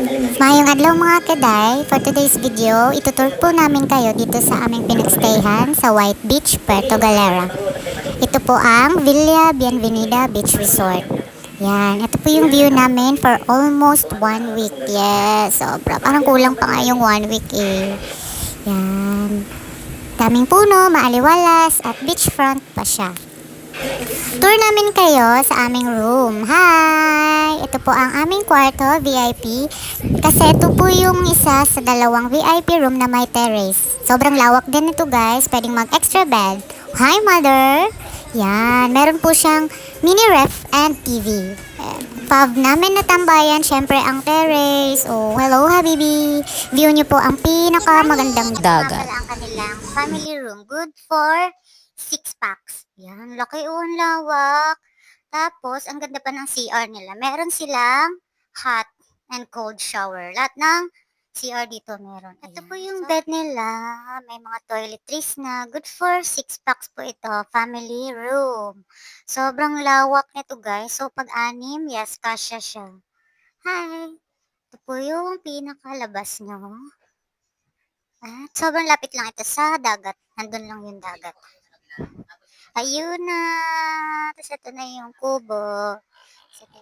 Mayong adlaw mga kaday, for today's video, itutur po namin kayo dito sa aming pinagstayhan sa White Beach, Puerto Galera. Ito po ang Villa Bienvenida Beach Resort. Yan, ito po yung view namin for almost 1 week. Yes, sobra. Parang kulang pa nga yung 1 week eh. Yan. Daming puno, maaliwalas, at beachfront pa siya. Tour namin kayo sa aming room. Hi! Ito po ang aming kwarto, VIP. Kasi ito po yung isa sa dalawang VIP room na may terrace. Sobrang lawak din ito guys. Pwedeng mag-extra bed. Hi mother! Yan. Meron po siyang mini ref and TV. Fav namin na tambayan, syempre ang terrace. Oh, hello habibi. View niyo po ang pinakamagandang dagat. Ang kanilang family room. Good for 6 packs. Yan, laki o, ang lawak. Tapos, ang ganda pa ng CR nila. Meron silang hot and cold shower. Lahat ng CR dito meron. Ito po yung bed nila. May mga toiletries na. Good for 6 packs po ito. Family room. Sobrang lawak nito guys. So, pag-anim, yes, kasya siya. Hi! Ito po yung pinakalabas nyo. At sobrang lapit lang ito sa dagat. Nandun lang yung dagat. Ayun na. Tapos ito na yung kubo. Sige.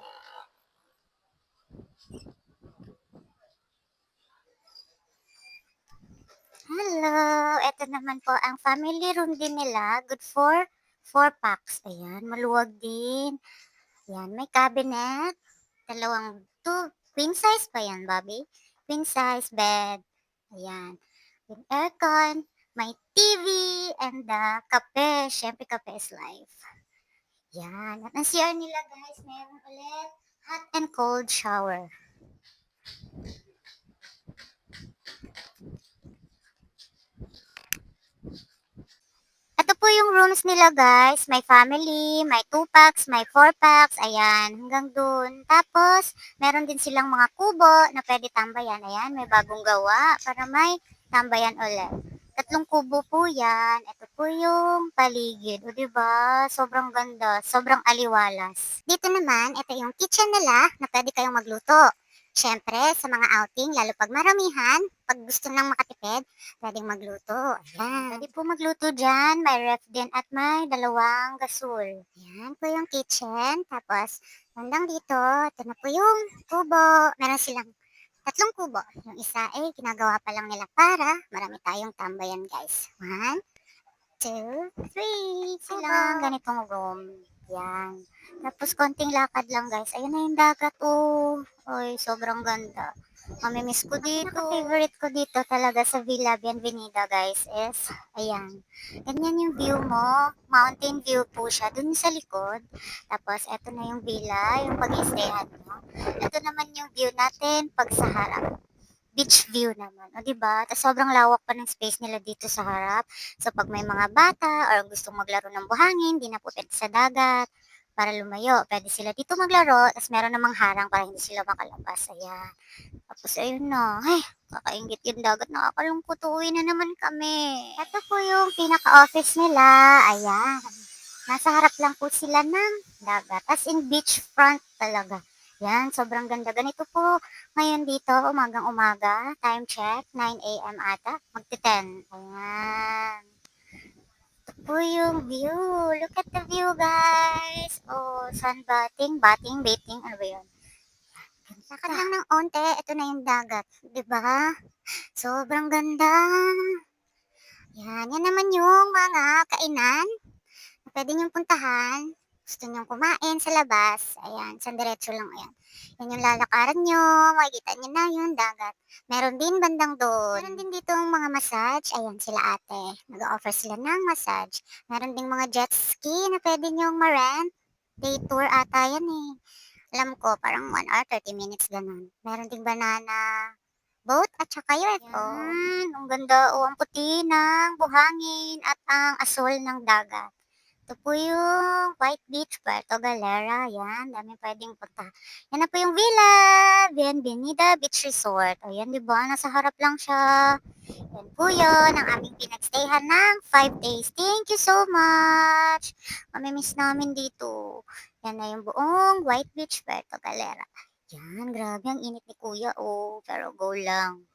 Hello. Ito naman po ang family room din nila. Good for 4 packs. Ayan, maluwag din. Ayan, may cabinet. Dalawang, queen size pa yan, Bobby. Queen size bed. Ayan. Yung aircon. May TV and kape. Siyempre, kape is life. Yan. At ang CR nila guys, meron ulit hot and cold shower. Ito po yung rooms nila guys. May family, may 2 packs, may 4 packs. Ayan, hanggang dun. Tapos, meron din silang mga kubo na pwede tambayan. Ayan, may bagong gawa para may tambayan ulit. 3 kubo po yan. Ito po yung paligid. O diba? Sobrang ganda. Sobrang aliwalas. Dito naman, ito yung kitchen nila na pwede kayong magluto. Siyempre, sa mga outing, lalo pag maramihan, pag gusto nang makatipid, pwedeng magluto. Ayan. Pwede po magluto dyan. May ref din at may dalawang gasol. Ayan po yung kitchen. Tapos, hanggang dito, ito na po yung kubo. Meron silang 3 kubo. Yung isa ay ginagawa pa lang nila para marami tayong tambayan guys. 1, 2, 3. Silang ganitong room. Yan. Tapos konting lakad lang guys. Ayun na yung dagat. Oh. Oy, sobrang ganda. Mamimiss ko dito. Favorite ko dito talaga sa Villa Bienvenida guys is, ayan. Ganyan yung view mo. Mountain view po siya dun sa likod. Tapos, eto na yung villa, yung pag-i-stayan mo. Ito naman yung view natin pag sa harap. Beach view naman. O, diba? Tapos sobrang lawak pa ng space nila dito sa harap. So, pag may mga bata or gustong maglaro ng buhangin, di na po pwede sa dagat para lumayo. Pwede sila dito maglaro. Tapos meron namang harang para hindi sila makalabas. Ayan. Tapos ayun na. Ay, kakaingit yung dagat. Nakakalungkot. Uwi na naman kami. Ito po yung pinaka-office nila. Ayan. Nasa harap lang po sila ng dagat. As in beachfront talaga. Yan, sobrang ganda. Ganito po ngayon dito, umagang-umaga. Time check, 9 a.m. ata. Magti-10. Ayan. Ito po yung view. Look at the view, guys. Oh, sunbathing, bathing, bathing. Ano ba yun? Lakad lang ng onte. Ito na yung dagat. Diba? Sobrang ganda. Yan naman yung mga kainan na pwede niyong puntahan. Gusto niyong kumain sa labas, ayan, sa diretso lang yan. Yan yung lalakaran niyo, makikita niyo na yung dagat. Meron din bandang doon. Meron din dito mga massage, ayan sila ate. Nag-offer sila ng massage. Meron ding mga jet ski na pwede niyong ma-rent. Day tour ata yan eh. Alam ko, parang 1 hour, 30 minutes ganun. Meron ding banana boat at saka UFO. Yan, ang ganda o ang puti ng buhangin at ang asol ng dagat. Ito po yung White Beach, Puerto Galera. Yan, dami pwedeng punta. Yan na po yung Villa Bienvenida Beach Resort. O yan, di ba? Nasa harap lang siya. Yan po yun, ang aming pinagstayhan ng 5 days. Thank you so much. Mamimiss namin dito. Yan na yung buong White Beach, Puerto Galera. Yan, grabe ang init ni kuya, oh, pero go lang.